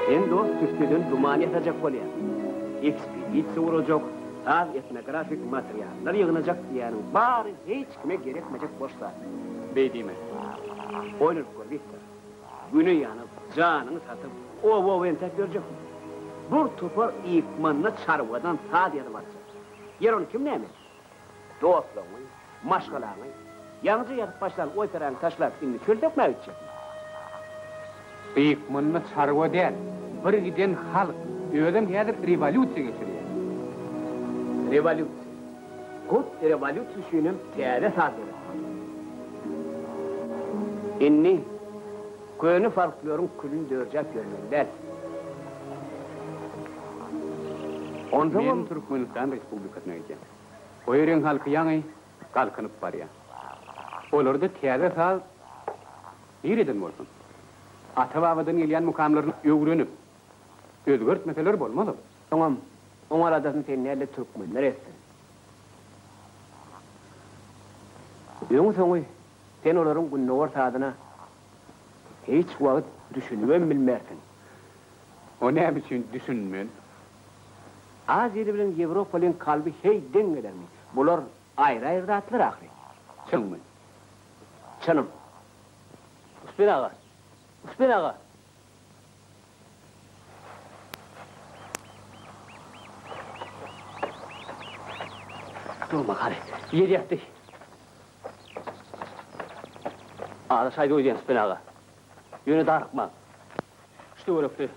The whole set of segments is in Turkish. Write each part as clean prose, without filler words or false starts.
En dost tüsküdün duman yatacak bolya. Ekspedisiya vuracak, az etnografik materyaller yığınacak diyenin bari hiç kime gerekmeyecek boşlar. Beydime. Oynur Viktor. Günü yanıp, canını satıp, o ventek görecek. Bu topar ikmanını çarvadan ta diye varacak. Yer onu kim neymiş? Dostluğunu, maşgalarını, yalnızca yatıp başlar oy peranı taşlar inni çöl dökmeye gidecek. Ikmanını çarva değil, bir giden halk, ödem gelir revolüsiya geçiriyor. Revolüsiya. Kut revolüsiyonun tiyade sazları. İnni, köyünü farklıyorum külün dörcek görmeliler. Men Turkmenistan Respublikasına gideceğim. O yerin halkı yanı kalkınıp var ya. Olur da tiyade saz bir edin olsun. Ata-babadan gelen mukamlarını öğrenip özgörtmeseler olmalı. Tamam, onlar adasını tenlerle Türkmenler etsin. Yunus onu, sen onların gününü ortadına hiç vakit düşünüven bilmersin. O ne biçim düşünmen? Az yeri bilen Avrupa'nın kalbi hey dengeler mi? Bunlar ayrı da atlar ahri. Çın mı? Çınım. Uspen ağa. Uspen ağa. Durma hadi. Yedi yaptık. Ağda saydı oydayan Uspen ağa. Yönü darıkma. İşte öyle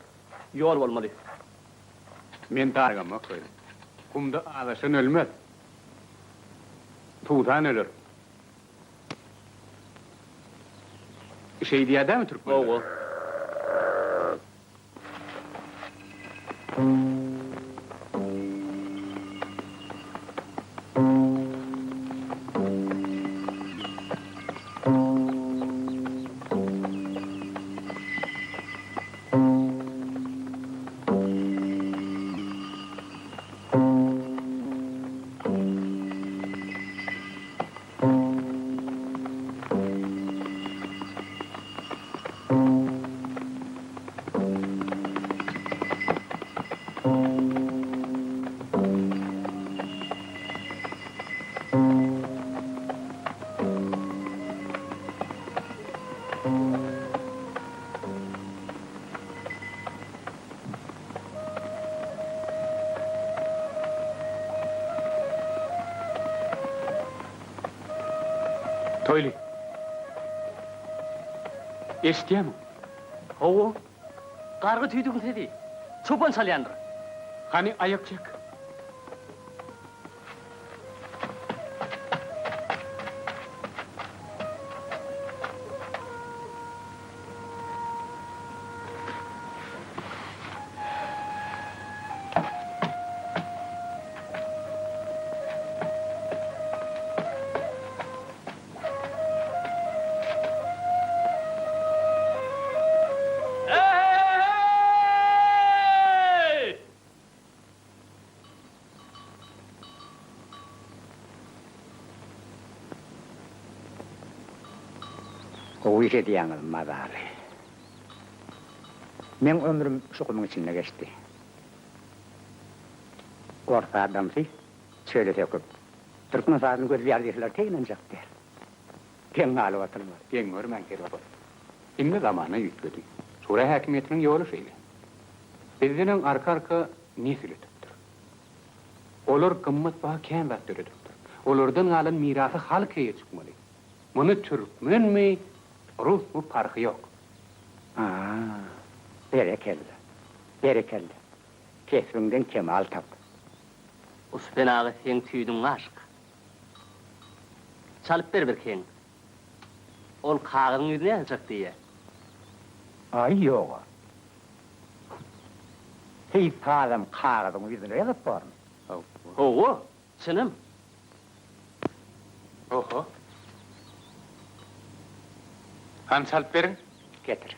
yol olmalı. Men dargama koydum. Kumda ağlaşan ölmez. Tuğdan ölür. Şey diye değil mi Türkmenler? Oğul. Toyli. Eştiye mi? Oğul. Kargı tüydüğün dedi. Çoban salyandır. Hani ayak çek. O işe diyanılmaz ağrı. Men ömrüm şukumun içinde geçti. Orta adamsı, şöyle söküp, Türkmen sazını gözü yardıyırlar teğinecek der. Ken alı atılmaz. Ben görmen kere var. Şimdi zamanı yükledi. Sonra hakimiyetinin yolu şeyle. Bizden arka nisil ötüptür. Olur kımmet bağı ken vaktör ötüptür. Olurdan alın mirası halkaya çıkmalı. Bunu Türkmen mi, Rus mu farkı yok. Berekelle, berekelle. Kesrinden kemal tap. Uspen ağa sen tüydün aşk. Çalıp ver bir ken. ol kağıdın yüzüne yazacak diye. Ay yok. Hiç adam kağıdın yüzüne yazıp var mı? Oğu, sınım. Oho. Hans alıp verin. Getir.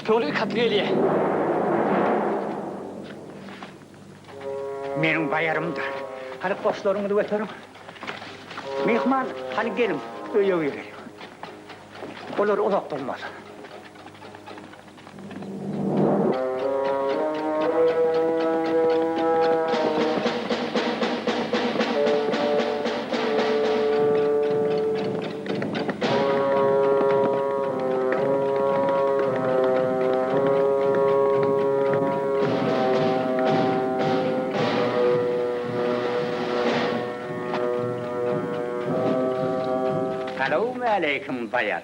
Tolu katriyeliye. Benim bayarımdır. Hani koşlarımı da öterim. Mihman, hani gelin, öyle verelim. Olur uzak olmaz. Selamun aleyküm bayar.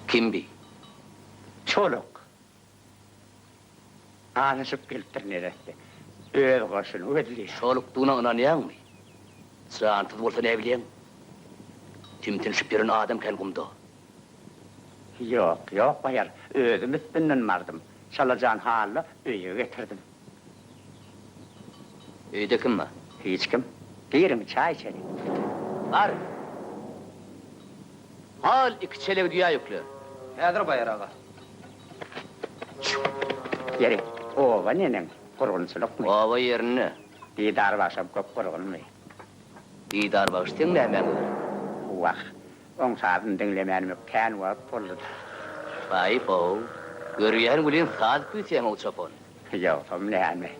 Kim bi? Çoluk. Anışıp geltir neresi? Öz koşun, ödlüyor. Çoluktuğuna inanayan mı? Sırantılı olsa ne bileyim? Timtinşip birin adam kel kumdu. Yok, yok bayar. Özüm üstünden vardım. Çalacağın halle öye getirdim. İyide kim mi? Hiç kim? Girin çay içelim. Var. Hal iki çelik dünya yüklü. Nedir bayar ağa? Yeri, ova nenem, kurgunsuluk mu? Ova yerini. İdar başım köp kurgun mu? İdar bağıştın ne hemen olur? Vah, on saatini dinlemenim yok, ken vak pullu. Vay bo. Görüyen gülün saat büyüten o çapon. Yok, tam ne anne.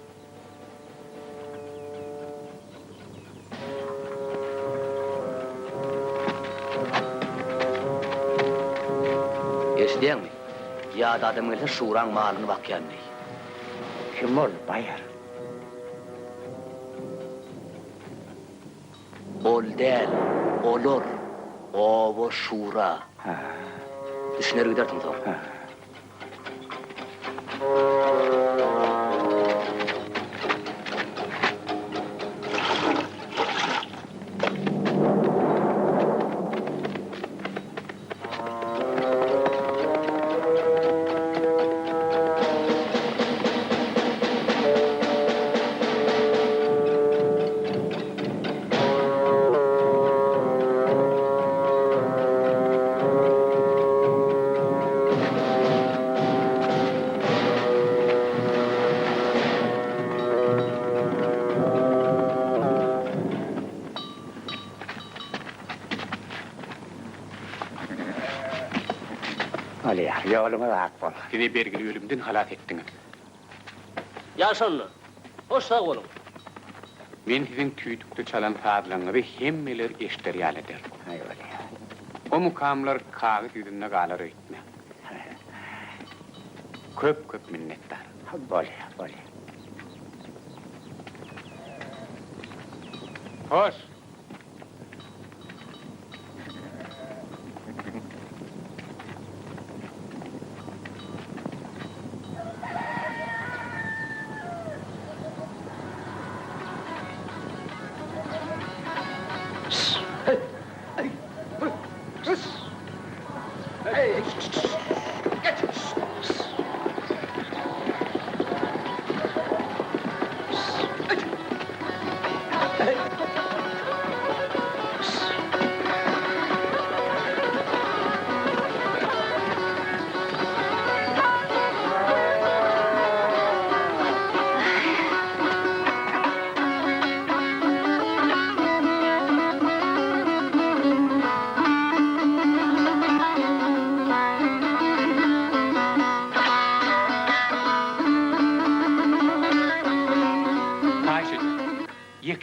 Eşleyen mi? Ya da adamın şuran malını bakyan mi? Kim ol bayar? Ol değil, olur. Ovo şura. Ha, Düşünür giderdim tamam. ha. Ali ya, yoluma bak bol. Sizi belgili ölümden halat ettiniz. Yaşanlı. Hoş sağ olun. Men sizin tüydükte çalan sazlarınızı hemmeler eşteriyal eder. Ay öyle ya. O mukamlar kağıt yüzünde kalır etme. Köp köp minnettar. Bol ya, bol ya. Hoş.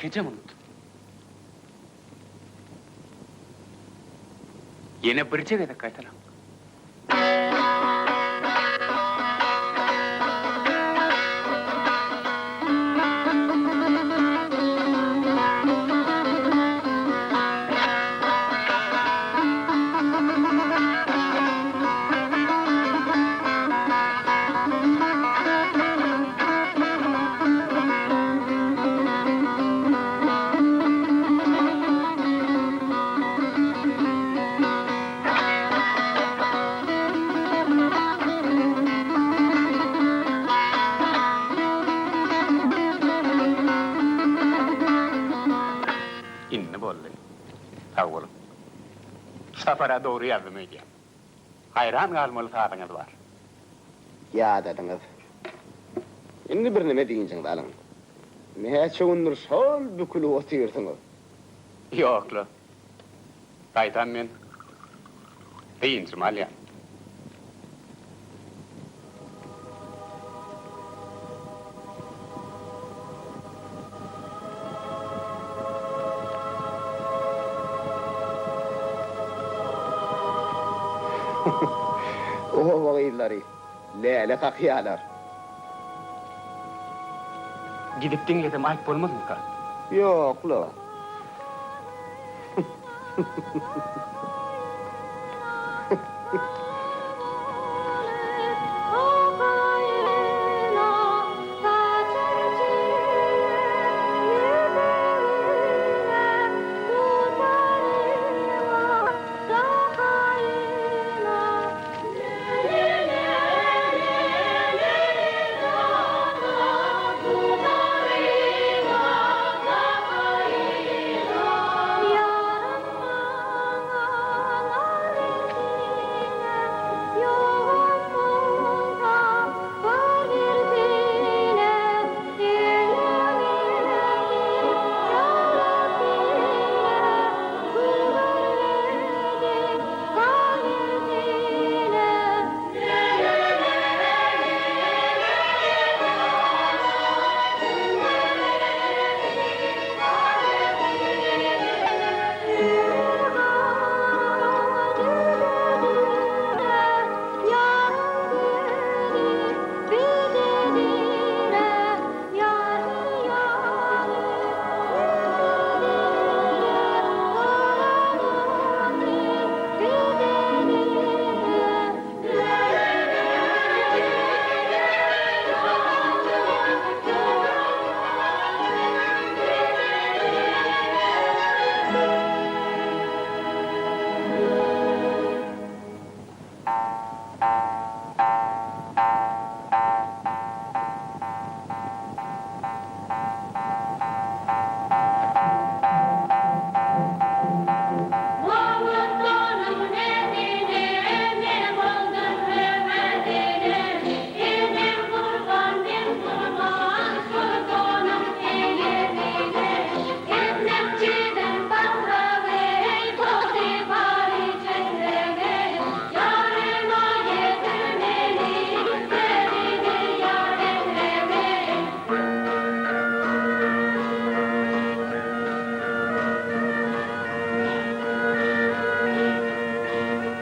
hecem unuttum. Yine bir cegede kaytaram. İnni bolly. Sağ olun. Safara doğru yardım edeyim. Hayran kalmalı saatiniz var. Ya dediniz. Indi bir neme deyinceň da alın. Mehe çoğundur şol bükülü otyrsınız. Yoklu. Kaytan men. Deyinçim alya. O vagylary, lele kakyalar. Gidip dinledim ayıp olmaz mı ka? Yoklu.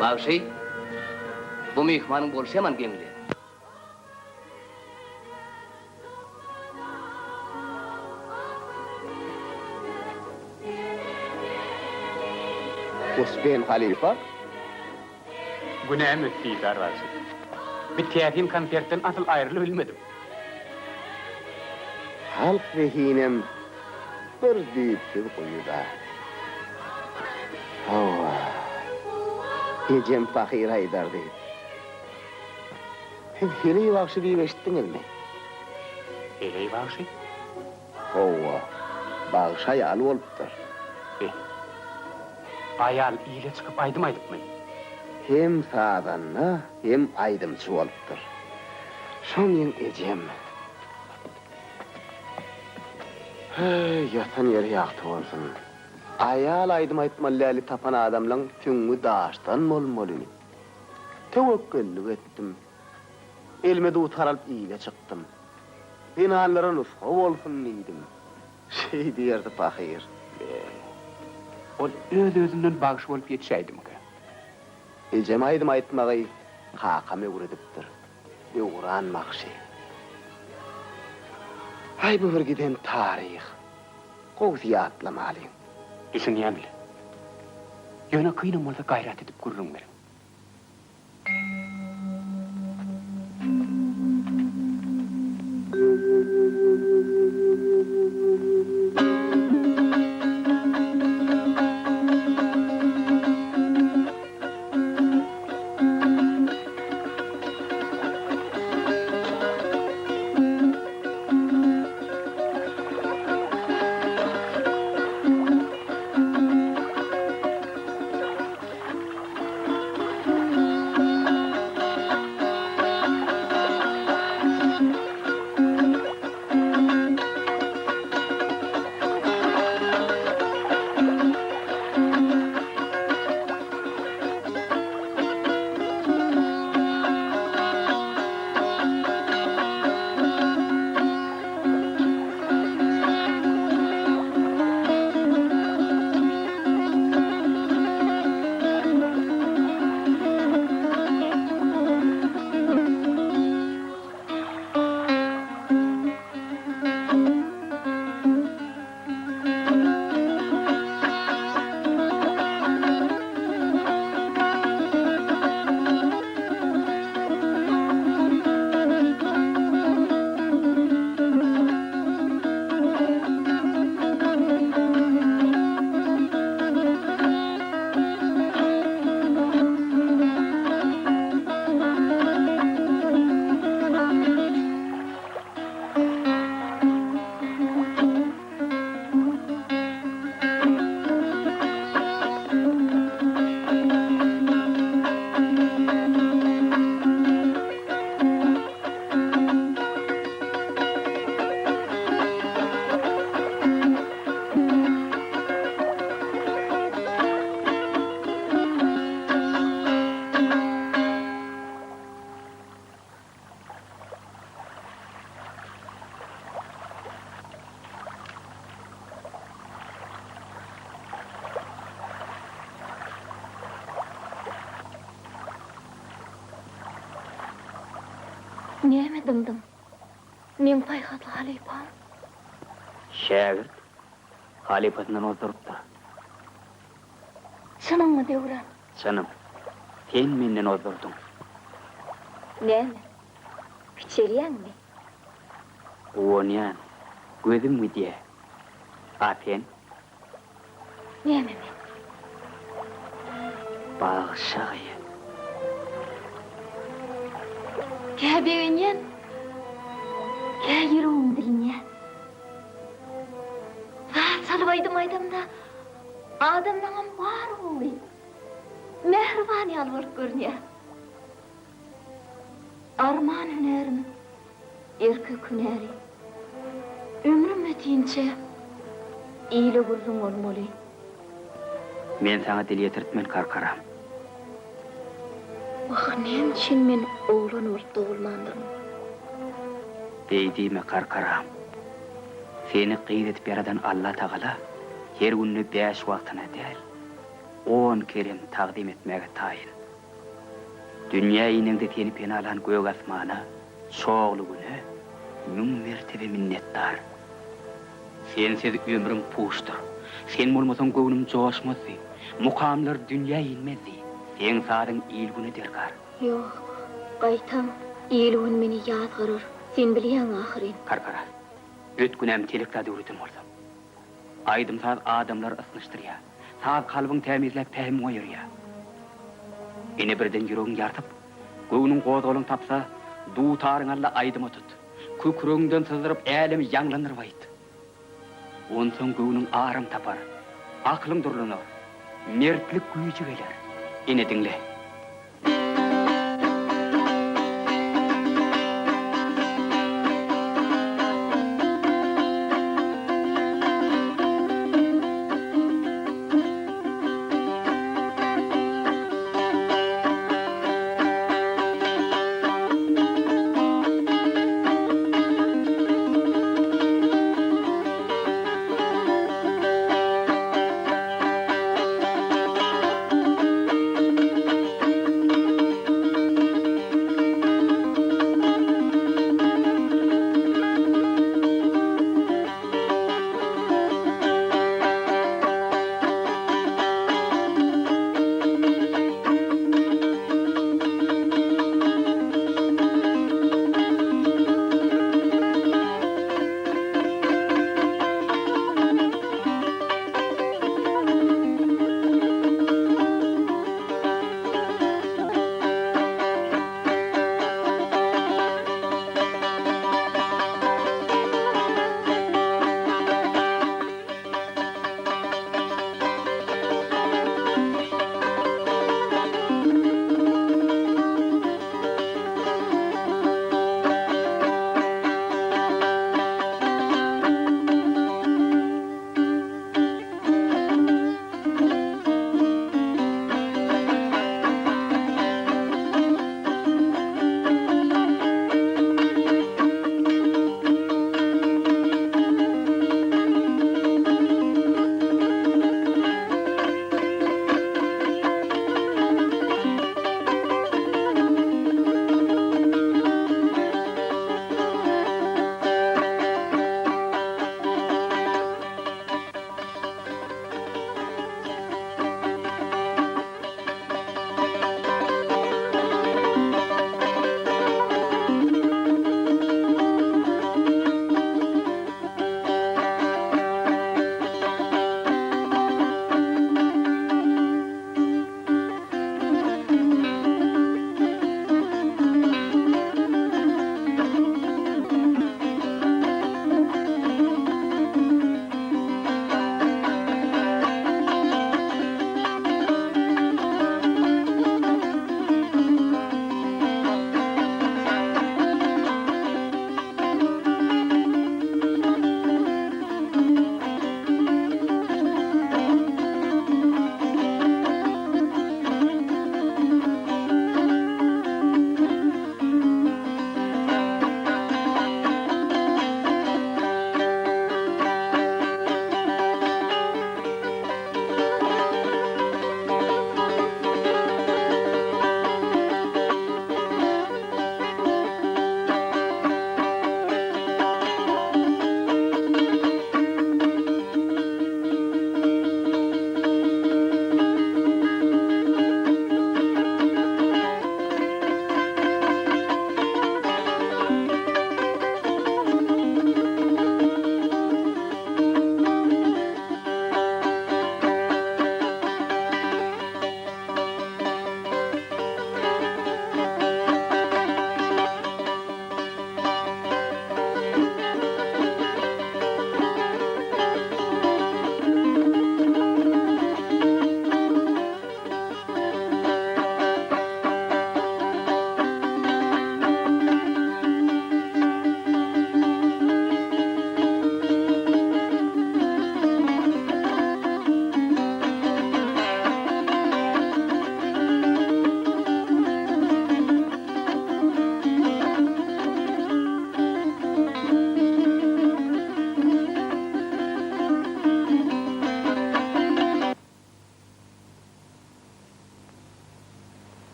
Bağışy, bu mihmanyň bolşaman geňli. Osman Halifa, Günäm ötdi darwasy. Bir täzin konsertden asıl aýrylyp bilmedim. halk vehinem bir düýpsiz goýuda. Hawa. Ecem fakir aydardy. Heli wagşy diýip eşitdiňizmi? Eley bağışy. Hawa. Bagşa ýaly bolupdyr. Ayal iyile çıkıp aydım aydıpmy? Hem sadanna, hem aydymçy bolupdyr. Şoňyň ejem. Yatan ýeri ýakty bolsun. Ayal aydym aýtmaly tapan adamlaň tüňü daşdan bolmaly. Tewekküllik etdim. Elime dut haralyp iyile çykdym. Dinanlara nusha bolsun diýdim. Şey diyerdi pahir. Ol öz-özünden bagış bolup yetişeydi mı? Ecem aydım aytmagay hakam öwredipdir. Öwran makşy. Hay bu bir giden tarih. Gowsy atlamaly. Düşünýämli. Ýöne kynam bolsa gaýrat edip gurrun berem. Näme dymdym? Men paýhatly halipam. Şägirt halipatyndan ozdurupdyr. Şanyňmy döwran? Sanım, sen menden ozdurdun. Näme? Piçerýäňmi? Oňan, gözüm müdiye. Apen, Näme men? bağışagy. Käbeýän. Käýürum dilinýän. Salwaýdym aýdamda adamlaňam bar boly. Mehriban ýalwaryp görnýär. Arman hünerim, erkek hüneri. Ömrüm ötýünçe ýyly gurrun bolmaly. Men sana dil ýetirtmen karkaram. Näme üçin men oglan urtda bolmandym? Beýdime karkaram. Seni qyydetip yaradan Allah Taala her günni 5 wagtyna däl 10 kerem taqdim etmäge taýyn. Dünýä ýyningde tenip alan gök asmana şogly güne müň mertebe minnetdar. Sensiz ömrüm puşdur. Sen bolmasaň göwnüm joşmasy. Mukamlar dünýä ýynmezdi. Sen sadyň ýyl güni derkar. Ýok, gaýtam, ýyl gün meni ýadgyryr. Sen bilýän ahyryn. Karkara. Ötgünem telekda döwretim bolsam. Aýdym saz adamlar ısnışdyrýar. Saz kalbyň temizläp pähim goýurýar. Ene birden ýüregiň ýartyp, göwnüň gozgalyň tapsa, duwtaryň alla aýdyma tut. Kükrüňden sızdyryp älim ýanglanyrbaýdy. Onsoň göwnüň aram tapar, aklyň durlanar, mertlik güýji geler. Ene diňle.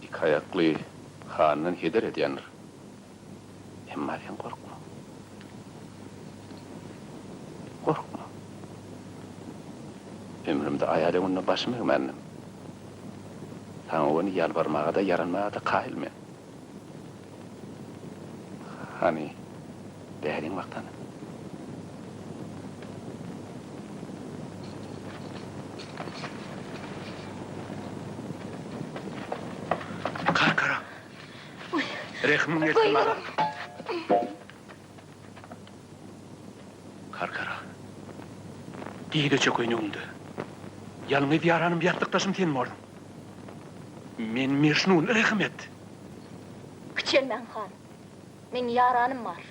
İki ayaklı hanının heder edyanır. Emma sen korkma. Korkma. Ömrümde ayalımınla başımı eğmendim. Sana onu yalvarmağa da yaranmağa da kahilmen. Hani, beğenin vaktanı. Karkara. Rehmin ettim ara. Karkara. Deyde çok oynuğumdu. Yalnız yaranım yattıktaşım sen mi oldun? Men mirşnun rehmet. Küçelmen han. Men yaranım var.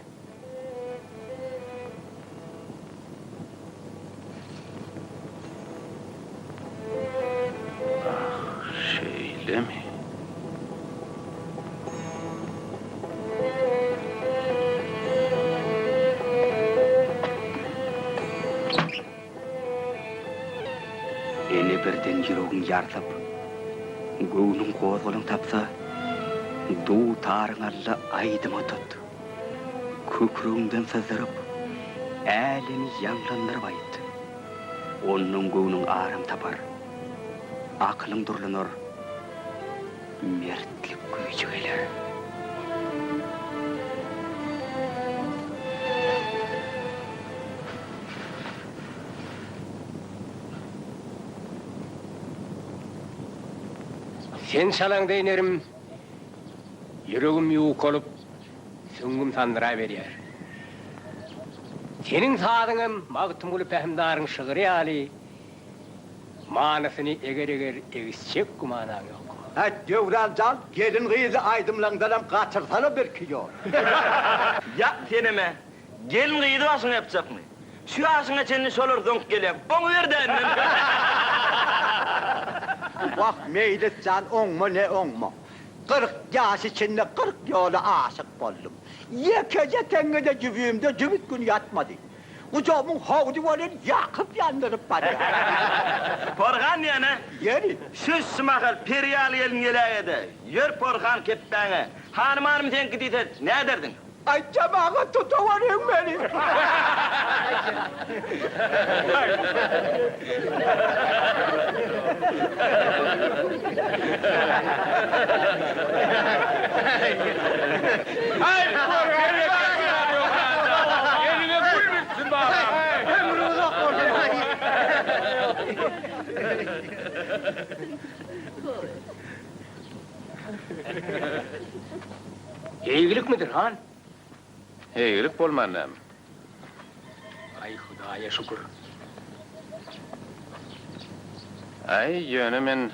Şeyle mi? Ele birden yüreğin yartıp, göğünün kozgulun tapsa, doğu tarın alla aydıma tut. Kökrüğünden sızdırıp, älini yanlandırıp ayıttı. Onun göğünün ağrım tapar, aklın durlanır, mertlik gücü gelir. Sen çalan değnerim, yüreğim yuğuk olup, süngüm sandıra veriyer. Senin saadığın mağıtım olup ehimdarın şığırı ali, manasını eger egisçek kumanan yok. Devrancan, gelin kıyızı aydımlandıram kaçırsana bir kilo. Ya seneme, gelin kıyıdı basın yapacak mı? Şu ağzına çenini solur donk geliyor, onu ver de emmem. Bak meyletcan on mu ne on mu? 40 yaş içinde 40 yolu aşık buldum. Yekece tengede cüvüğümde cüvüt gün yatmadı. Ucağımın havdi varın yakıp yandırıp bana. Porhan yana, Yeri. söz sımakal periyal elin gelayede. Yör Porhan keppene. Hanım sen gidiyet, ne derdin? Ay cemağa tutuvarın beni. Hay Porhan! Eline gülmüşsün bağlam! İyilik midir han? Heygilik bolmanam. Ay Hudaya şükür. Ay yönü men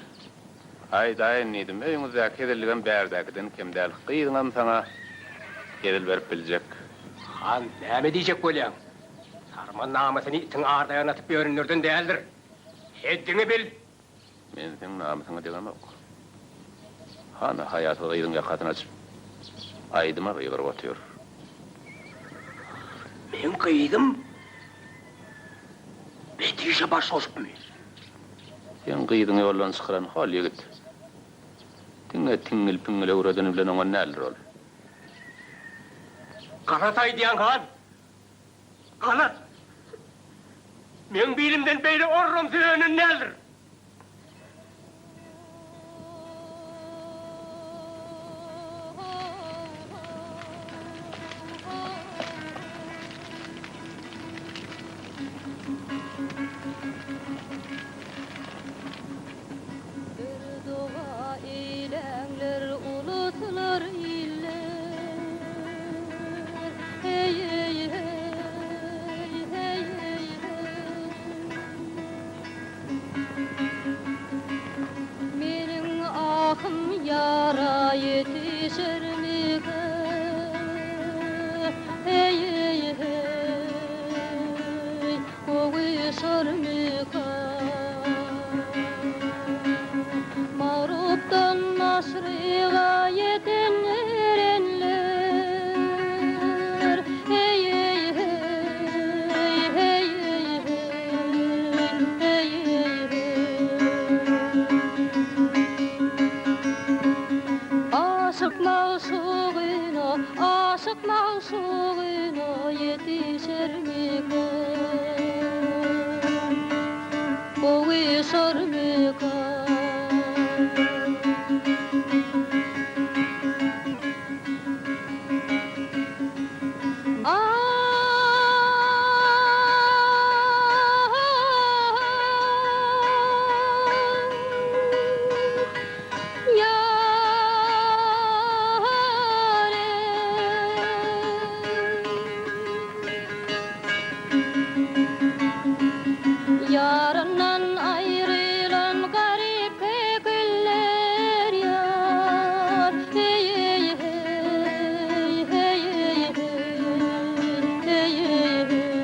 aydayn idim. Öňüňizdäki edilgen bärdäkden kimdäl gyýdyňam sana edil berip biljek. Han näme diýjek bolýan? Sarman namasyny itiň ardaýan atyp ýörünlerden däldir. Heddiňi bil. Men seň namasyňy diýemok. Hana hayaty gyýdyň ýakatyna açyp aydyma gyýdyryp otýar. Men kıydım. Betişe baş olsun. Sen gyýdyň ýoldan çykyran hal ýigit. Tiňil piňil öwreden bilen oňa nälir ol? Karatay diýen han. Kanat. Men bilimden beýle orrum söýenen nädir? Yara yetişir mi hey hey hey kovuşur mi mağruptan maşriğa yeten erenler hey hey hey hey hey hey hey mahsuğuna yetişer mi kan? Oğu sor mi kan? Yarından ayrılan garip pekiller yar. Hey hey hey hey hey hey hey hey.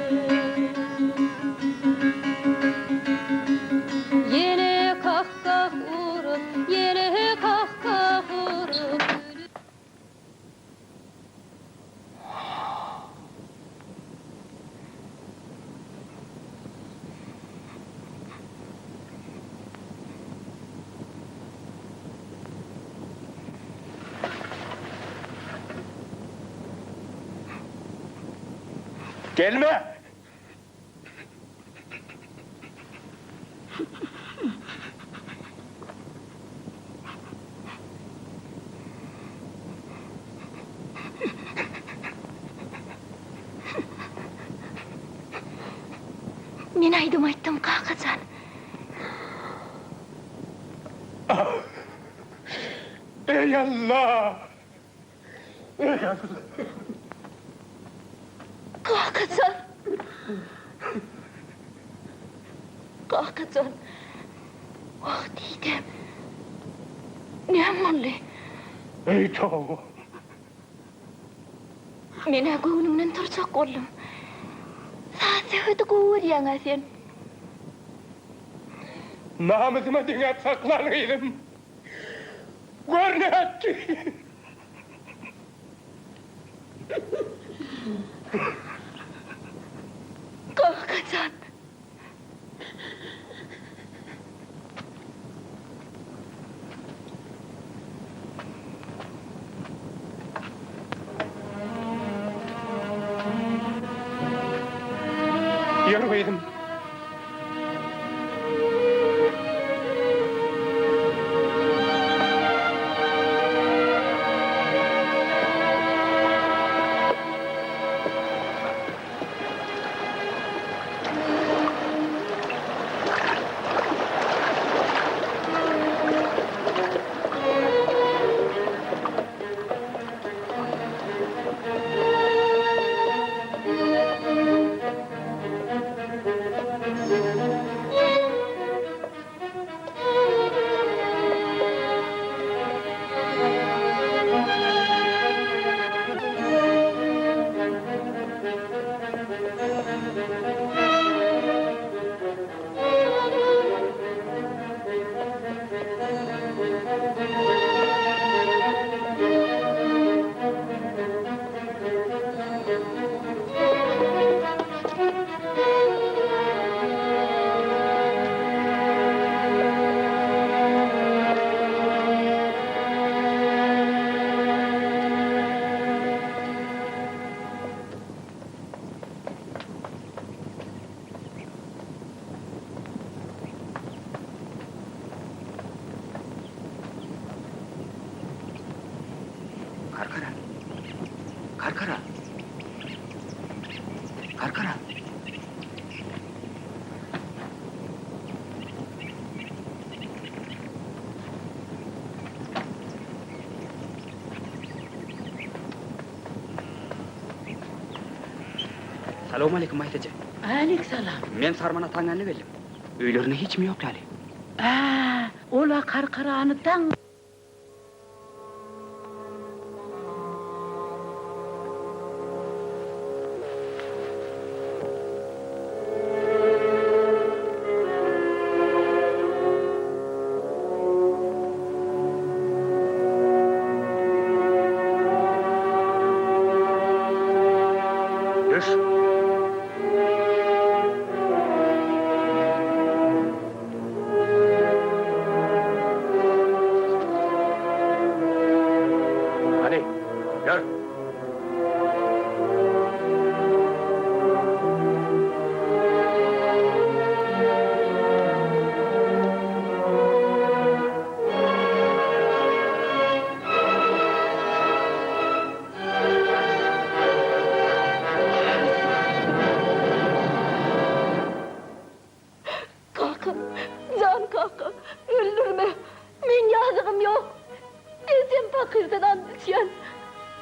Yine kahkah vurup, yine kahkah vurup. Gelme! Men aydım ayttım kalkacan. Ey Allah! Ey Allah! Kalkacan. Kalkacan. Vaxtiydi. Ne mulli? Ey çoğu! Mene göwnümden tursak oldum. Saate ötü gowur yaňa sen. Namusuma dinep saklanıydım. Gör ne etti? Kalkacan. Yürüydim. Karkara. Karkara. Karkara. Selamun aleyküm Aytece. Aleykselam. Men Sarman'a tanganını bellim. Öylerine hiç mi yok Ali? Ola karkaranı tan. Düş. Hadi, gör. Ahirden andışan.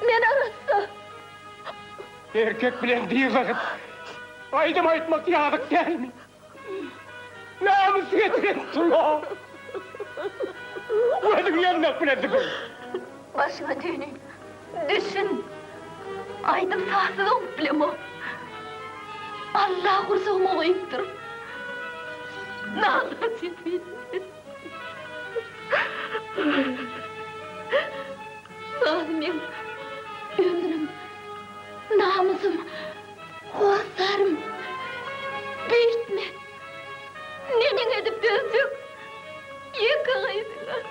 Men arassa. Erkek bilen değil vakit. Aydım aytmak yazık değil mi? Namus getirin o. Ödüm yanına biledim. Başına dönün. Düşün. Aydım sahsız olup bilem o. Allah kursuğuma koyuptur. Nazım etmeyin. Nazım'ım, ömrüm, namusum, hoşlarım, büyütme. Nenin edip dönsün, yıkılıydılar.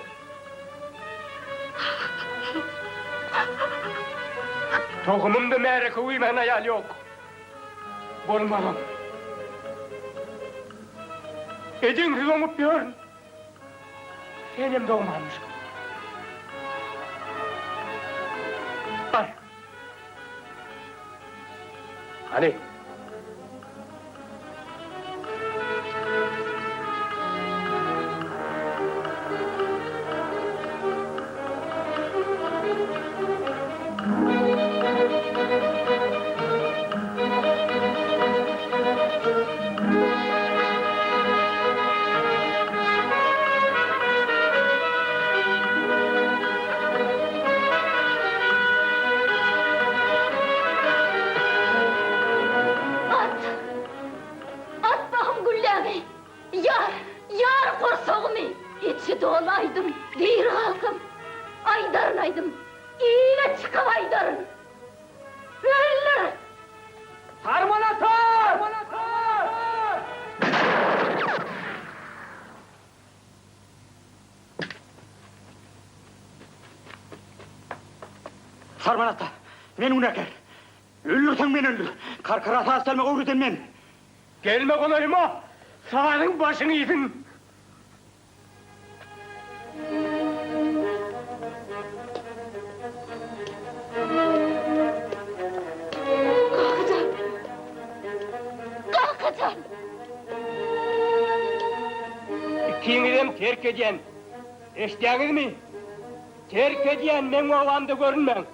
Tohumumda meğreke uymayan hayal yok. Bolmağım. Edin olup görün. Elimde olmamış. Ay. Hani? Yar korsoğumu, içi dolaydım, değil halkım. Aydarınaydım, iyiyle çıkıp aydarın. Öller! Harman atar! Sarmanata, men unaker. Öldürsen men öldür. Karkara sağ selme uğruten men. Gelme kolayıma! Sağının başını yedin! Kalkacağım! Kalkacağım! İkiniz terk ediyen. Eştiğiniz mi? Terk ediyen men oğlandı görünmem.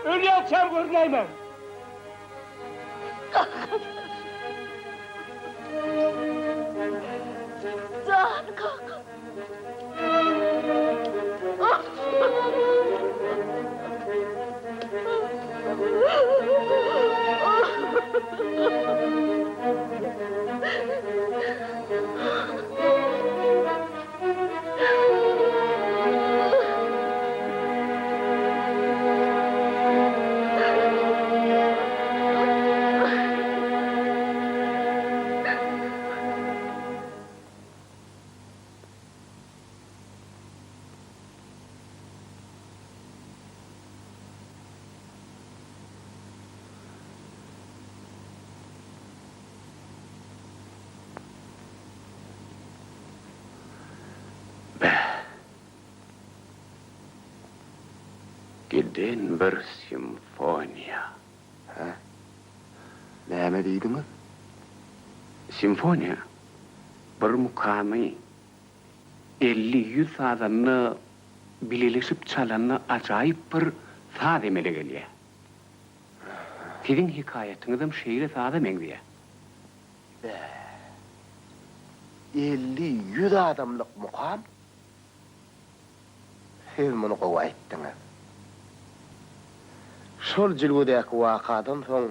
Ölüyorsam görüneyim. Can kalk! Giden bir simfoniya. Ha? Näme diýdiňiz? Simfoniya bir mukamy 50-100 adamny bileşip çalanny ajaýyp bir saz emele gelýär. Sizin hikaýatyňyzam şeýle saza meňdiýär. 50-100 adamlyk mukam. Siz muny gowy aýtdyňyz. Şol jilgudäki wakadan soň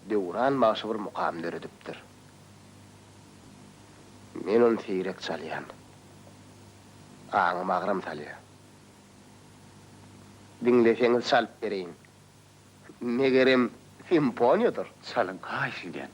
döwran başy bir mukam döredipdir. Men onu seýrek çalýan. Aňyma agram salýar. Dinleseňiz çalyp bereýin. Megerem simfoniýadyr. Çalın kaýsydan.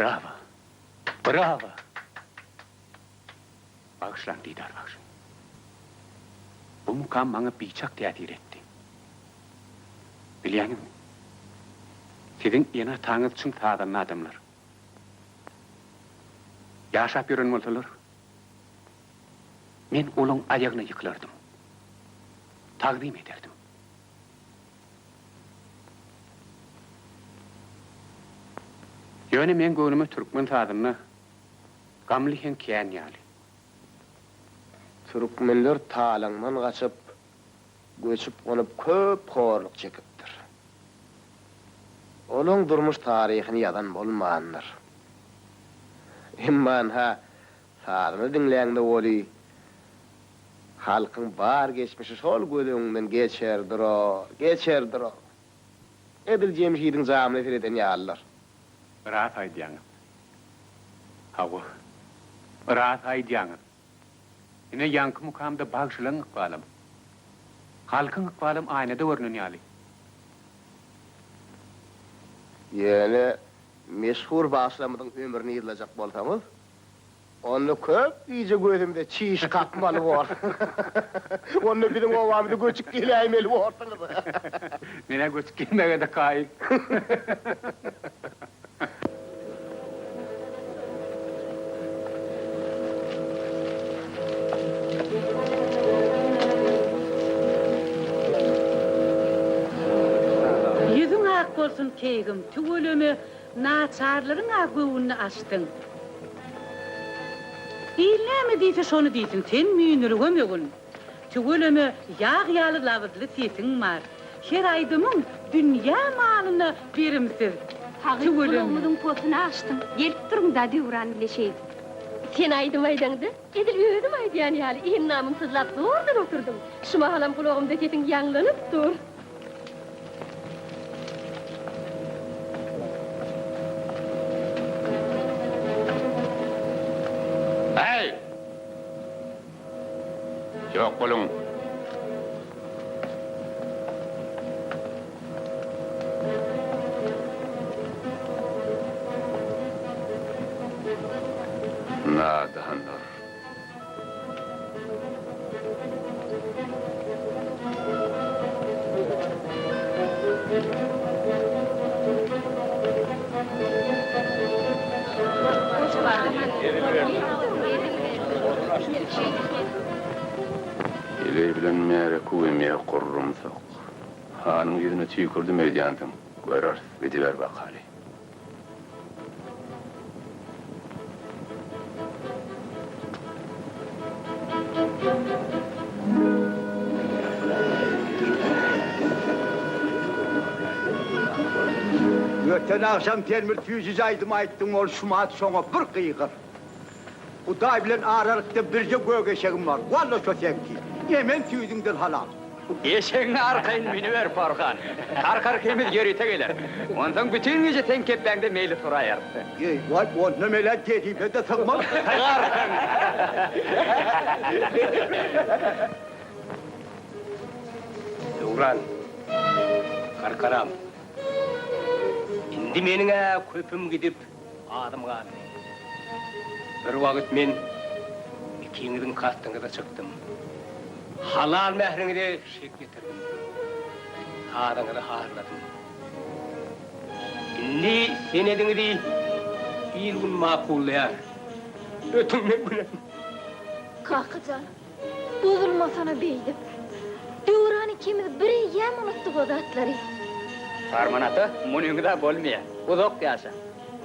Bravo. Bravo. Bağışlan Didar, bağışlan. Bu mukam bana biçak teatir etti. Bilýäňizmi? Sizin ýene taňyz üçin taýdanly adamlar. Ýaşap ýören bolsalar, men olaň aýagyna ýyklardım. Taqdim ederdim. Ýöne men göwnüme Turkmen taýdanly gamlyhen kän ýaly. Türkmenler taalaňdan gaçyp, göçüp gonyp köp horluk çekipdir. Olaň durmuş taryhyny ýadan bolmandyr. Emman ha, sarmy dinleýäňde boli, halkyň bar geçmişi şol gödüňden geçerdir o. Edil jemşidiň zamly eden ýalylar. Rahat aýdýaňyz. Hawa. Rahat aýdýaňyz. Ine yankı mukamda bağışlan ıkbalım. Halkın ıkbalım aynada görünün ýaly. Ýöne meşhur başlamydyň ömrüni ýyzlajak bolsaňyz, onu köp iýje gözümde çiş kakmaly bor. Onu biziň owamyda göçüp gelýärmeli bolsaňyz. Mene göçüp gelmegede kaýyl. Bolsun keýgim, tügölemi naçarlaryň agöwüni açdyň. Näme diýse şonu diýsin, sen müýnüri gömegin. Tügölemi ýag ýaly lawydly sesiň bar. Her aýdymyň dünýä malyny berimsiz. Tügölemimiň posyny açdyň. Gelip durun da diwran bileşeýdi. Sen aýdym aýdaňdy, edil özüm aýdýan ýaly iň namymsyzlap zordan oturdum. Şuma halam kulagymda sesiň ýanglanyp dur. Yok bolun. Nadahanlar. Ele bilen mere kuweme qurrum soq. Hanyň ýüzüne tüýkürdi meýdandyň. Görer, ediler bakaly. Öten akşam termir tüýüzüz aýdym aýtdyň ol şumat şoňa bir kıyıqır. Uday bilen ararykda birje gögeşegim var. Walla şo senki. Hemen tüýüdiňden halal. Eşeğini arkayın miniver Farkan. Arkar kemiz gerite gelir. Ondan bütün gece tenkeplendi meyli turayar. Vay o ne mele dediğime de sığmaz. Arkın. Uğran. Karkaram. Indi menine köpüm gidip adım kaldı. Bir vakit men ikiňiziň kastyňyza çykdym. Halal mehrini de şek getirdim. Adaňyzy harladym. Indi sen ediňizi ilgun makullar. Ötüňden bilen. Kakacan, bozulmasana beýdip. Döwrany kimiz biri ýem unutdy godatlary. Farmanatı munuyunda bolmaya. Uzak ýaşa.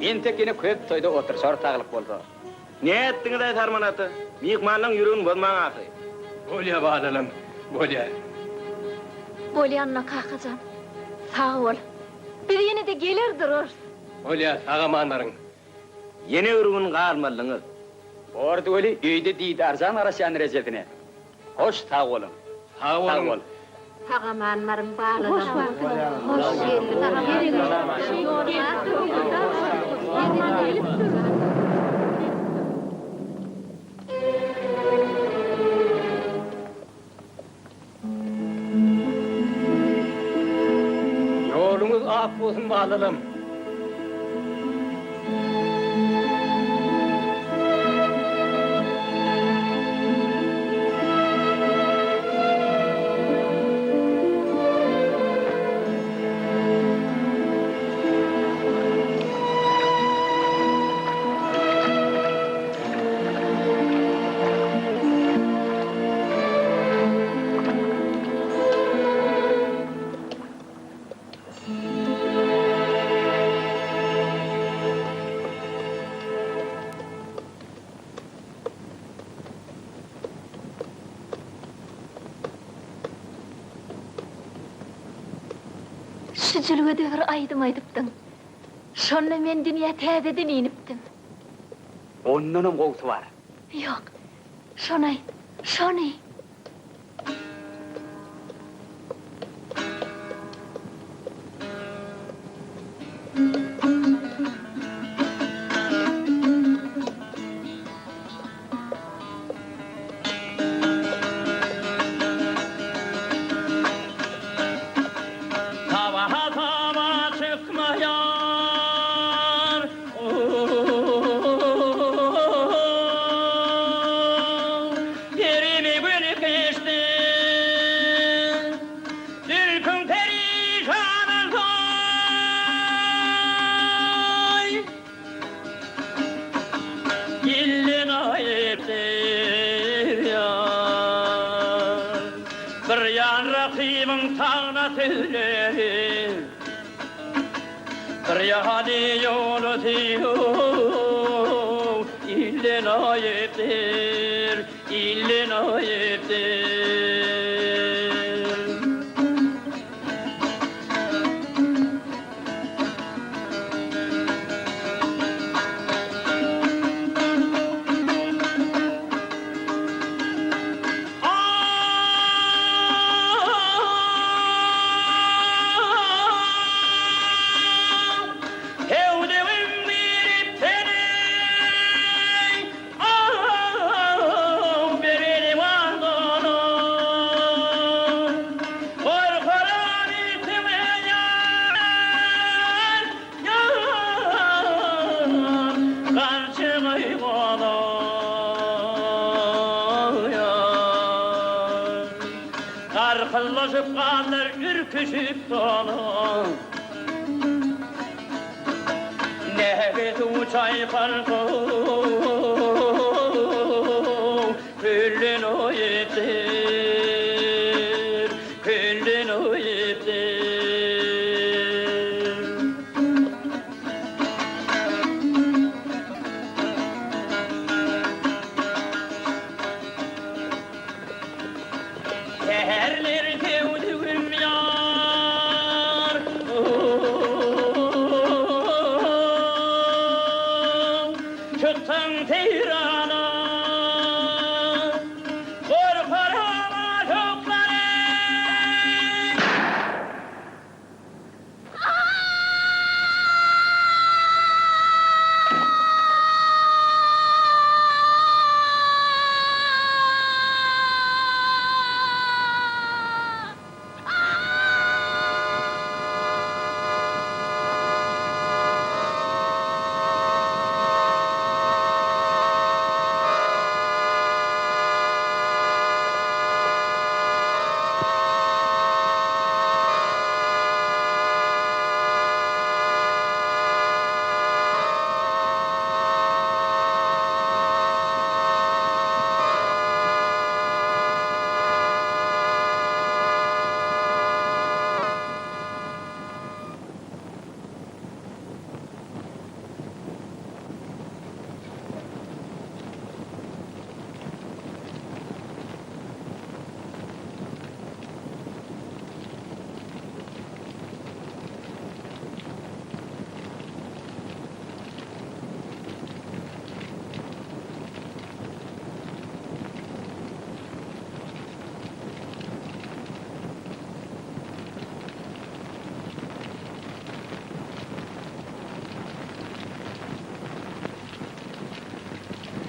Men tekini köp toyda otursar tagylyp boldy. Ne etdiňiz aý Tarmanaty? Mihmanyň ýüregini bozmaň ahy. Bolýa balalam, bolýa. Bolýanna Kakacan, sağ ol. Biz ýene de gelir durur. Bolýa, sagamanlaryň. Ýene ýüregini galmalyňyz. Bordy öli öýde diýdarzan araşan rezetine. Hoş sağ olun. Sağ olun. Sagamanlaryň balygy. Hoş geldin. Yolunuz ak bolsun balalım. Şu jülüge de bir aydım aydypdyň. Şonda men dünýä täzeden inipdim. Ondanam gowsu var. Yok, şonay, şony. Hadi yolu diyor, ille nayiptir, ille nayiptir. Arkadaşıp kalır ürküşüp dolu Nefes uçay farkı Küllün o yetir Küllün o yetir Seherler tevdüğüm yar Çıktım Tehran'a Korkarama çokları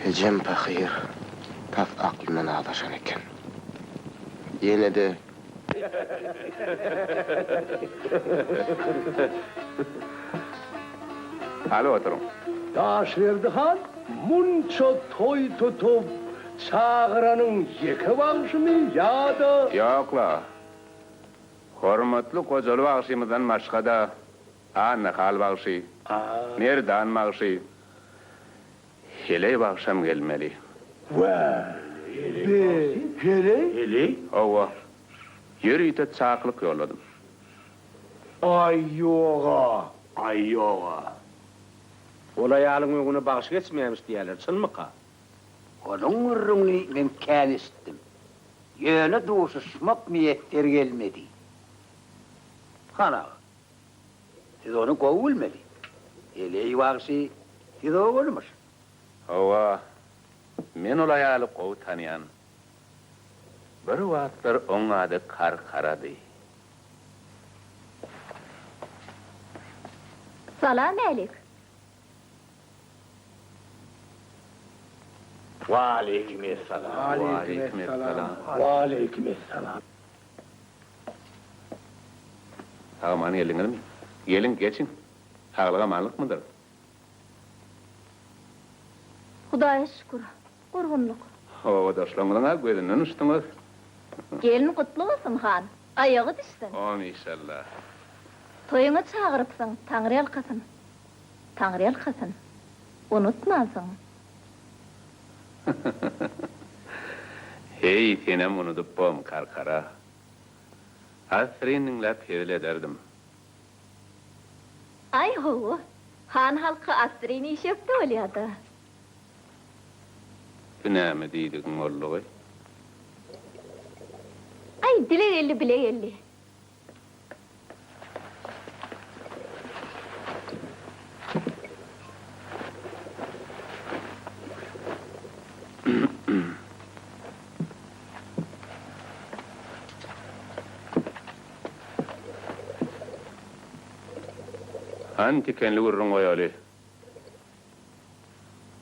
Ecem fakir, taf aklından ağlaşan eken. Yine de Hadi oturun. Daşverdihan, munça toy tutup çağıranın yeki bağışımı ya da... Yokla. Hormatly kocaly bagşymyzdan başga da nahal bagşy, nerdan bagşy, hele bagşam gelmeli. Hele? Owa. Ýürüýte çaqlyk ýolladym. Ay yoga. Ola ýalyň öňüne bagış geçmeýämis diýerler, çynmyka? Onun ürrüňi men kän işitdim. Ýöne duşuşmak niýetleri gelmedi. Hana, siz onu kovulmeli. Eleği vaksı siz o olmuş. Ova, men ol ayalı qow tanıyan. Bir wagtlar oň ady Karkarady. Salam alik. Aleykümselam. Aleykümselam. Aman gelin mi? Gelin geçin. Hağlığa manlık mıdır? Hudaya şükür. Gurgunluk. O doşlanğına gözünden uçtunuz. Gelin kutlu olsun han. Ayağı düşsün. On inşallah. Toyunu çağırıpsın, Tanrı yalkasın. Tanrı yalkasın. Unutmasın. Hey, senem unutup bom Karkara. Asrininle tevil ederdim. Ay ho, han halkı asrini işepti olyadı. Günämi diýdigiň ollugy? Ay dile gelli bile gelli. Han tikenli urrun goýaly.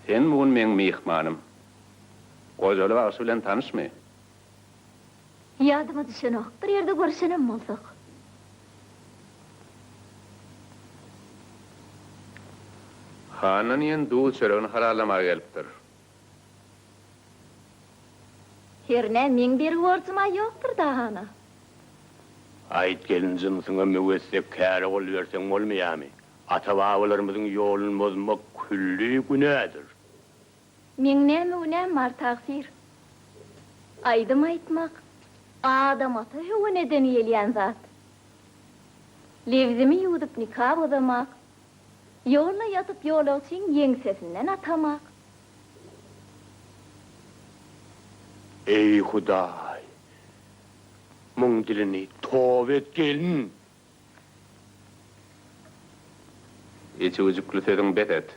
Sen bugun meň mihmanym. Gojaly bagsy bilen tanışmy? Yadıma düşen ok, bir yerde görüşenem bolsak. Hanan ýen duw çöregini haralamaga gelipdir. Herne men bir borcuma ýokdur da hana. Ayt gelinjin sana müwessep käre bol berseň bolmaýarmy? Ata-babalarymyzyň ýolun bozmak külli günädir. Men näme unem bar tagsir. Aydym aýtmak, adam ata hüwneden ýelýän zat. Lewzimi ýudup nikah bozamak, ýoluna ýatyp ýolagçyň ýeňsesinden atamak. Ey Hudaý! Muň dilini tawb et gelin. Eçi ucuklu söýüň betet.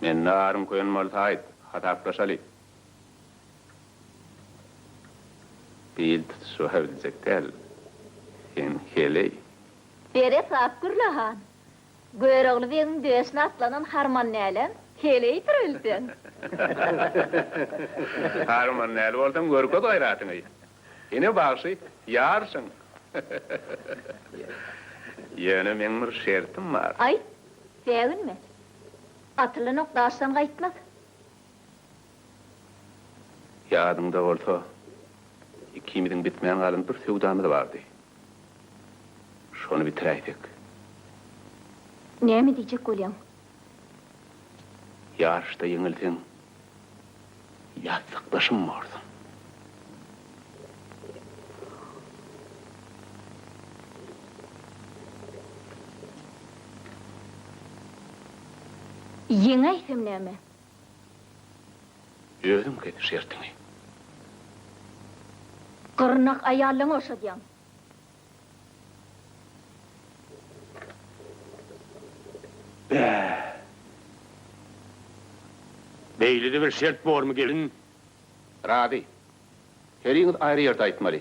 Men narym koýanmaly taýt, hataplaşaly. Bil şu hewdijek tel. Sen heley. Bere sap gürlahan. Göregli benim döşüne atlanan harman nälen, heley tirilsen. Harman näl bolsam görke doýratyňy. Ene bagsy ýarsyn. Ýöne meň bir şertim bar. Ay, sevinme. Atlanok daşdan gaýtmaz. Ýadyňda bolsa, ikimiziň bitmeýän galan bir söwdamyz bardy. Şonu bitiräýdik. Näme diýjek bolýan? Ýarşda ýeňilseň, ýatsaklaşym bolsun. Ýeňäýsem näme? Özüm ketip şertiňi. Gyrnak aýalyň oşadýan. Beýlede bir şert bormy gelin? Rady. Heriňiz aýry ýerde aýtmaly.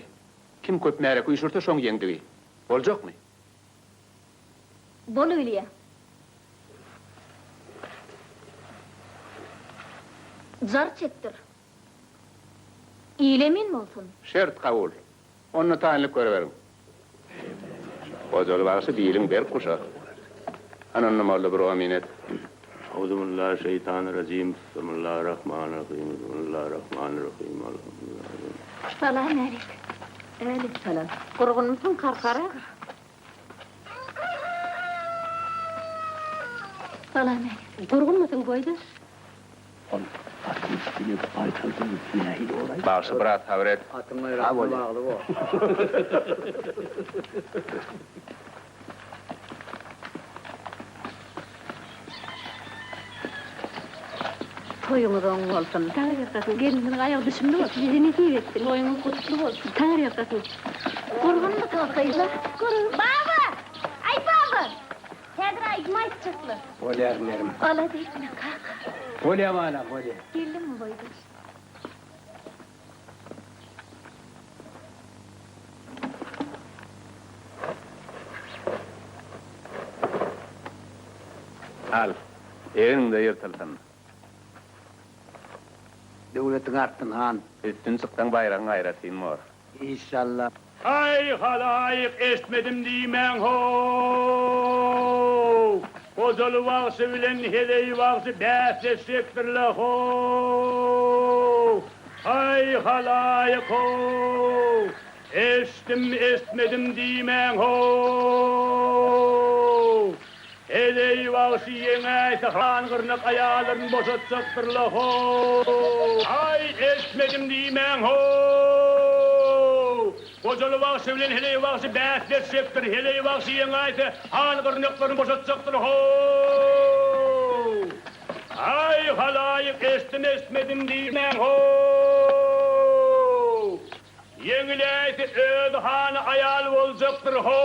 Kim köp märek uýşursa şoň ýeňdigi. Boljakmy? Bolýar. Zar çektir. İlemin bolsun. Şert kabul. Onu taýinlik göreberin. Gojaly bagsy diýilim ber kuşa. Ananna malla bir aminet. Euzubillahimineşşeytanirracim. Bismillahirrahmanirrahim. Bismillahirrahmanirrahim. Salam alik. Alik salam. Gurgun musun Karkara? Salam alik. Gurgun musun boýda? Bagsy bir at habret. Atın ayrı bağlı o. Toyuňuz oň bolsun. Taňar ýakasyn. Geliniň aýagy düşümde bolsun. Bizini diýetdi. Toyuňuz kutly bolsun. Taňar ýakasyn. Gurgun musun kıyla? Gurgun. Baba! Nedir aydım aytacaklar? Olerlerim. Ala deyip ne kalk. Olem ana, olem. Geldim mi boydur? Al, evin de yırtılsın. Devletin arttın han. Üstün çıktan bayrağın ayratayım mor. İnşallah. Ay halayık esmedim diýmän ho. Kozalı vağsı bilen heleyi vağsı bäse sektirle ho. Ay halayık ho. Esmedim diýmän ho. Heleyi vağsı yeňäse han gırnak ayalaryny boşatsaktyrla ho. Ay esmedim diýmän ho. Kocalı vağsı bilen heleyi vağsı bäsletsekdir, heleyi vağsı yeňäse han gırnaklaryny boşatsaktır ho. Ay halayık esmedim diýmän ho. Yeňiläýse öýdi hany ayal boljakdyr ho.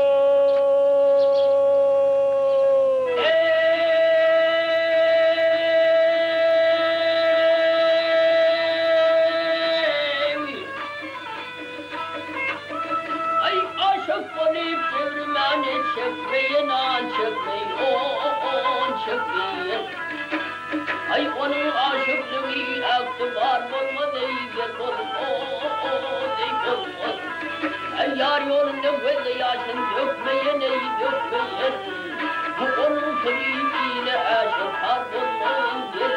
Ay onun aşıklığı aktı var olmadı yer olmaz. Ay yar yolunda gözde yaşın dökmeyen ey dökmeyen. Bu onun sebebiyle aşık har olmaz yer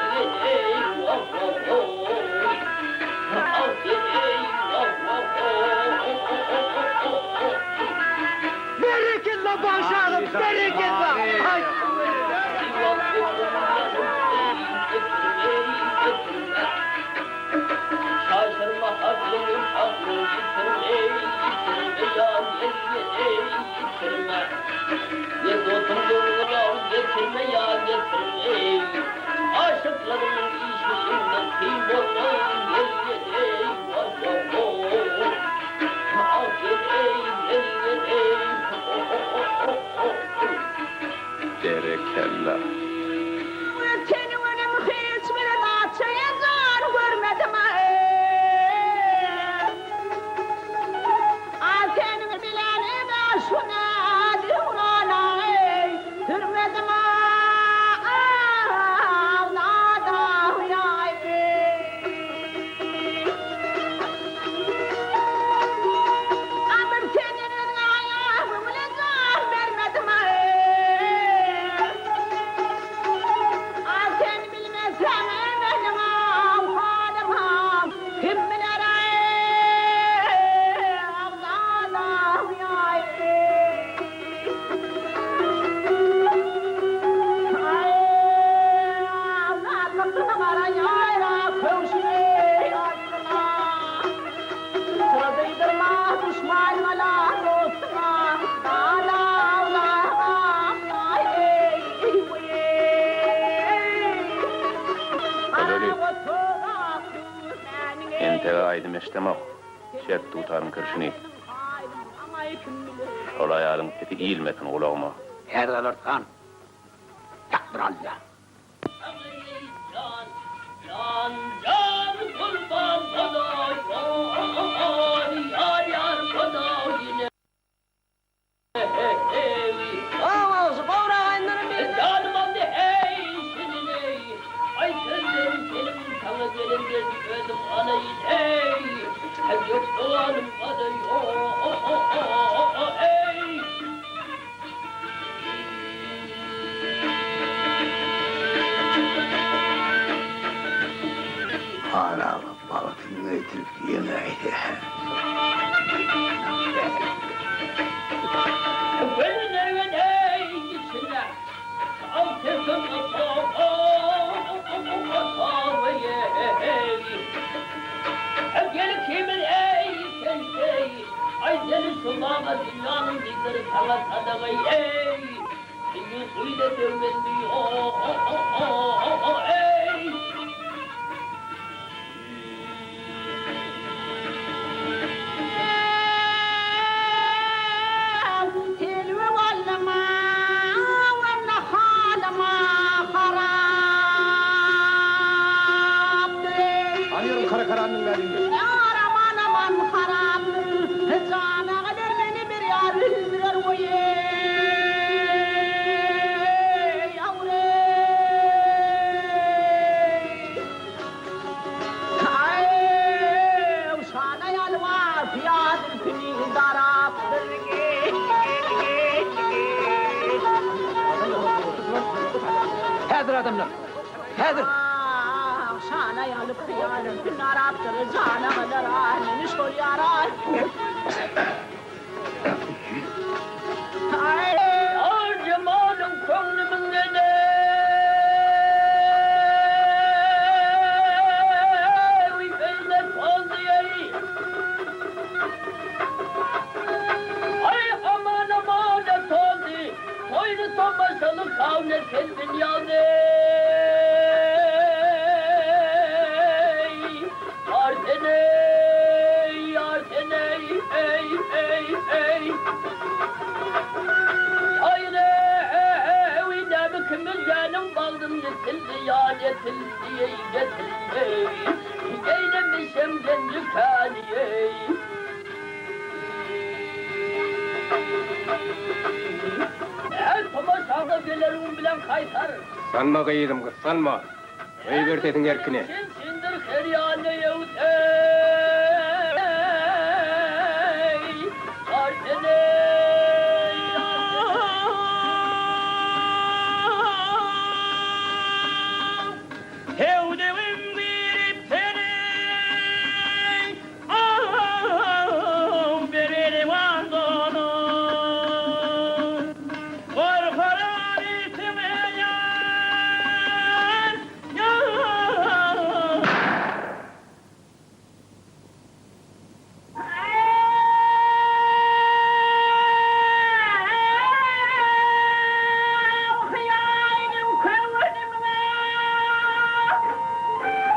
ey vah vah vah. Ah ey vah vah vah. Bereketla başarım, bereketla. Ay. Şaşırma aklını aklını yitirme ya yitirme. Ye dostum durma getirme ya getirme. Aşıklarımın işinden kim olmaz yer vah vah vah. Ah yer Berekella. Ente aydım eştemek. Şert tutarın kırşını. Şol ayalın teti iyilmesin ulağıma. Her alırsan. Takdir Allah. Can kurban bana yar yar bana yine. Ağız bağıra aynları bir. Canım anne hey senin ey. Ay sözlerim senin sana gelince ödüm anayı hey. Hep yok doğanım anayı ey. Hala balıkını getirip yemeği. Benim evin ey içine altın gel kimin ey ey ay seni sulama dünyanın bizleri sana sadaka ey senin suyla dövmesi ey adamlar. Hazır. Sana yanıp kıyarım, gün Arap'tır, cana kadar anneni sor yarar. Ay cemalın könlümün dede. Uy beyler fazla yeri. Ay aman aman et oldu. Soylu tomaşalı kavne kendin yandı. Arseney, Arseney, ey, ey, ey. Haydi, oynamı kımıl canım baldım yetildi ya yetildi, yetildi. Eylemişim genci kâniye. Tomaşağda gelerim bilen kaytar. Sanma kıyıdım kız, sanma. Ey vertetin erkine. Sindir heryane yevtey. Arseney. Hevdevim bir teney. Bereli vandonu. Korkaran itmeyen.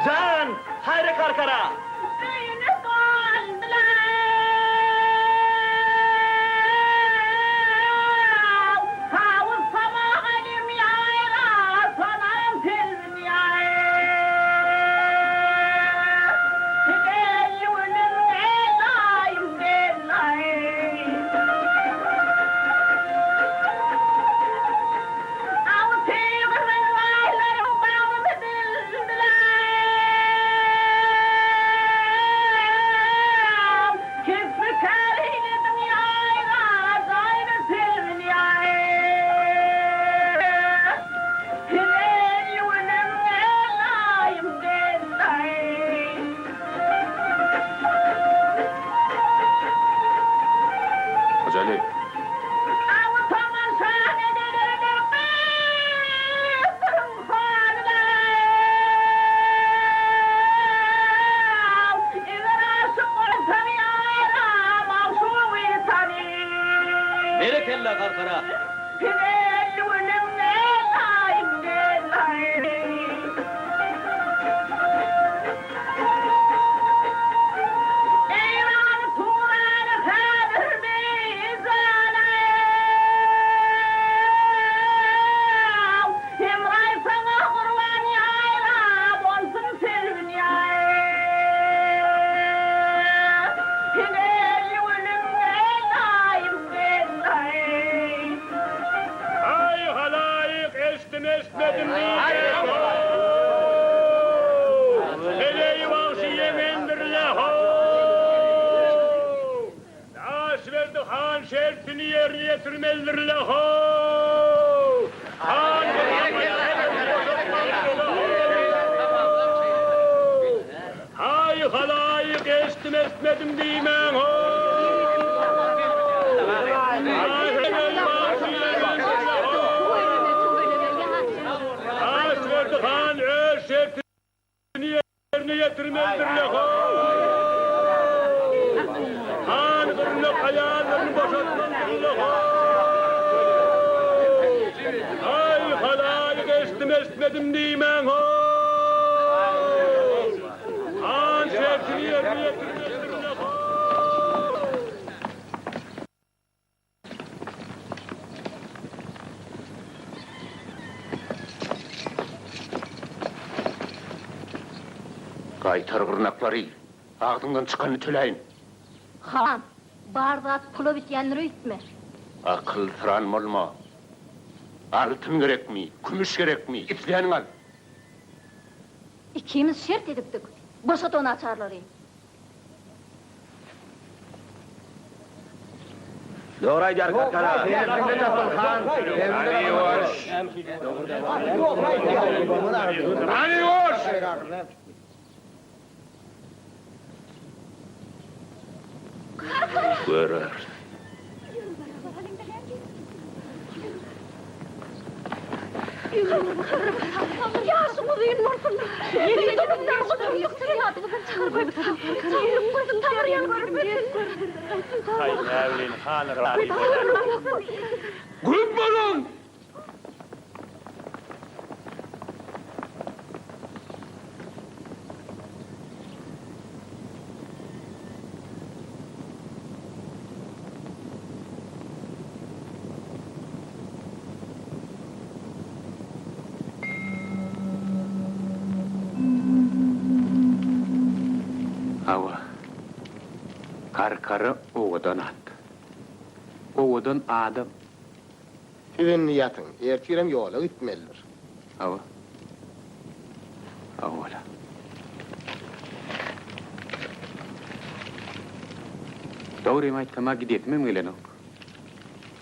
Can, hayri karkara. Acele. Berekella karkara. Ay halayık esmedim diyeceğim. Hele vahşi yemendirle ho. Asverdi han şertini yerine getirmelidirle ho. Han ay halayık esmedim diymen ho. Han öz şertini yerine getirmelidirle ho. Han kırılık ayağlarını boşaltmalıdirle ho. Ay halayık esmedim diymen ho. Han şertini yerine getirmelidirle ho. Kaytar kırnakları, ağzından çıkanı töleyin. Haram, bardat pulu bityenleri ütme. Akıl tıran olma. Altın gerek mi, kümüş gerek mi, itleyenin al. İkimiz şert ediptik. Boşat onu açarları. Doğru aydar kakara. Hani hoş. Hani hoş. Görer. Yaşım uzayın morsun. Yeni dolumdan kuduruyor. Hayatımızdan çıkarıp yerim gözüm tamırıyan görmesin. Hay nevlin hanır. Grup olun. Hava. Karkarı oğudan attı. Oğudan adam. Sizin niyatın, ertirem yola gitmelidir. Hava. Hava. Doğru aytkama gidetmem gelenim.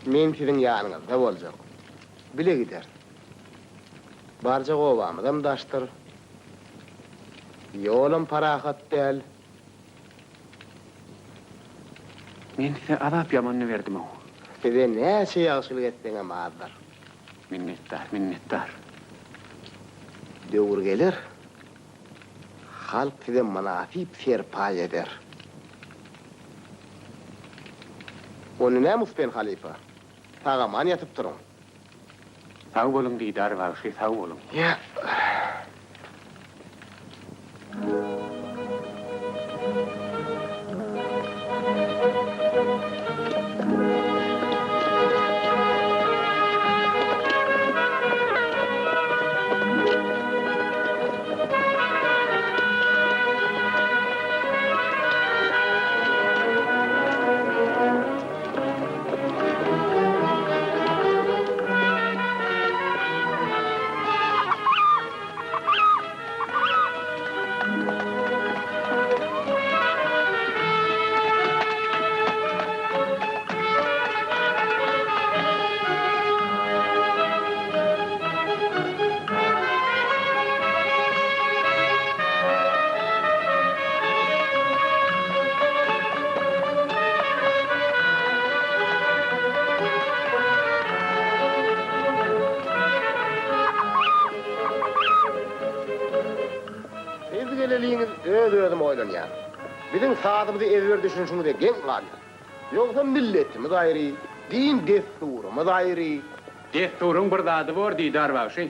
Men sizin yanınızda bolacak. Bile gider. Barca ovamydan daştyr. Yolum parahat del. Men size azap yamanını verdim o. Size näçe ýagşylyk etdiňe mazdar. Minnettar. Döwür gelir. Halk size manafip serpay eder. Onu ne muspen halifa? Tagaman yatıp durun. Sağ bolun diýdar var, sağ bolun. Ya. Özüm oýlanýar. Bizim saatymyzy ezber düşünşüňize geň galýar. Ýogsa milletimiz aýry, din desturumyz aýry. Desturun bir zady bor diýdar başy.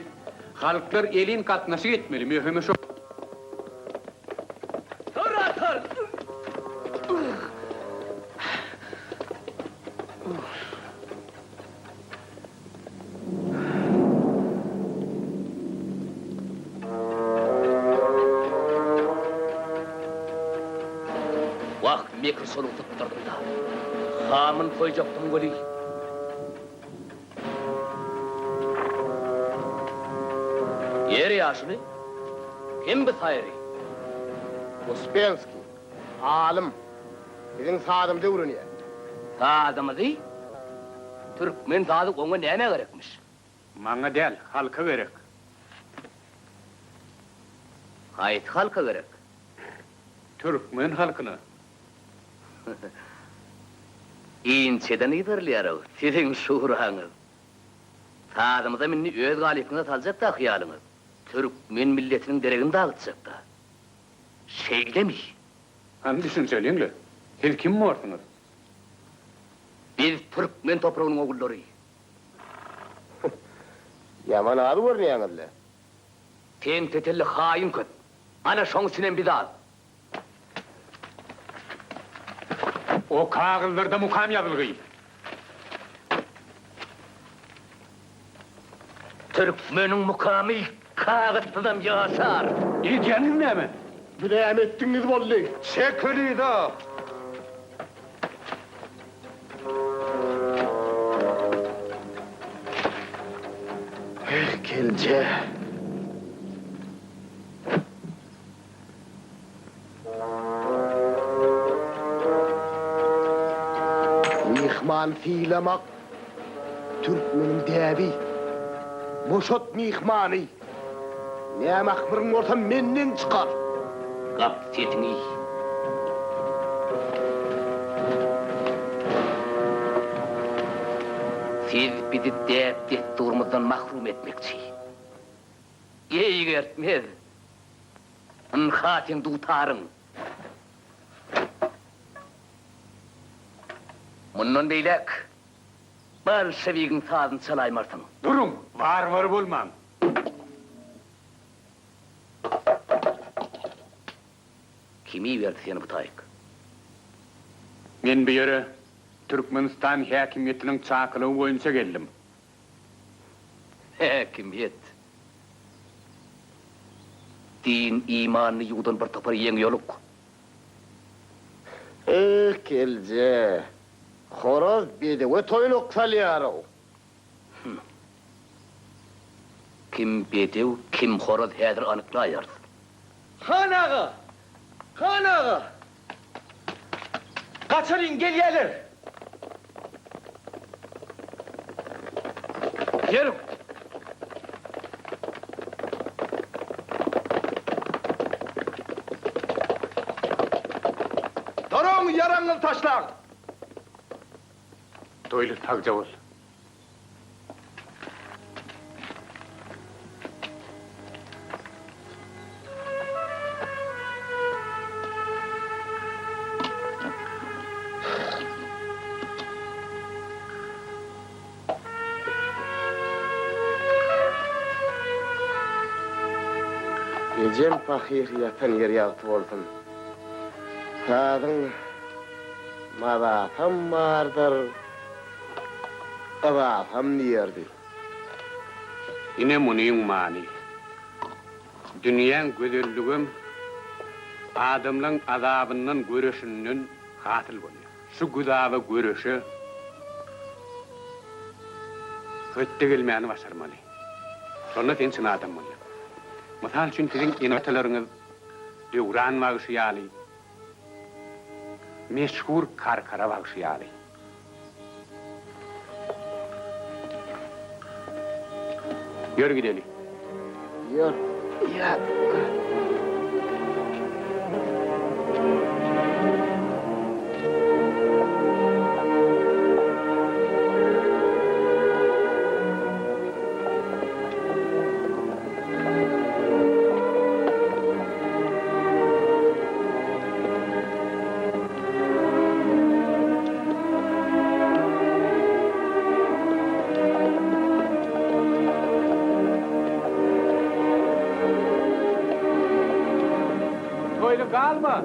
Halklar elin katnaşyk etmeli, möhüme şo. Mekir solup tutturdum da. Hamın koyacaktım golü. Yeri yaşını? Kim bu sayri? Uspenski, alim. Sizin saatym döwrünýär. Saatymı değil. Türkmen saatı ona näme gerekmiş? Maňa del, halka gerek. Hayt halka gerek. Türkmen halkyna. İnçeden iderlýär, sizin şuhuraňyz. Saatymyza minni öz galypyňa saljak da hyýalyňyz. Türkmen milletiniň deregini dağıtjak da. Şeýlemi? Hem düşünseliňle. Siz kim morsuňuz? Biz Türkmen toprağının oğulları. Yaman adı görnýäňizle. Sen tetelli hain köp. Ana şoň üçinem bir dal. O kağızlarda mukam yazılgıyım. Türkmenin mukamı kağıtlıdan yaşar. İlgeniz ne mi? Bileyim ettiniz vallahi. Çekili da. Gelce. mihman filamak Türkmenin debi. Boşot mihmani. Ne makbırın orta menden çıkar. Gap setini. Siz bizi desturumuzdan mahrum etmekçi. Eğertmez. Hatin tutarın. Mundan beylek. Bolşevikin sazın çalaymarsın. Durun, var bolmam. Kimi verdi seni bu tayık? Men bu yere Türkmenistan hakimiyetinin çakılığı boyunca geldim. Hakimiyet. Din imanını yudan bir topar yiyen yoluk. Kelce. Horoz bedewe toynuk salyaro. Kim bedev, kim horoz hedir anıklayar. Han ağa! Han ağa! Kaçırın gel gelir. Yerim. Durun yaranıl taşlar. Doylu tagca ol. Ecem fakir yatan yer yağıtı oldun. Kadın madafam vardır. Adafam niyerdi. Yine munuyun mani. Dünyanın güzelliğim adamların azabından görüşünün katil oluyor. Şu güzabı görüşü kötü gelmeyeni başarmalı. Sonra sensin adam oluyor. Misal için sizin inatalarınız devran bağışıyalı. Meşhur karkara bağışıyalı. Yürü gidelim. Yor. Ya. Doylu kalma.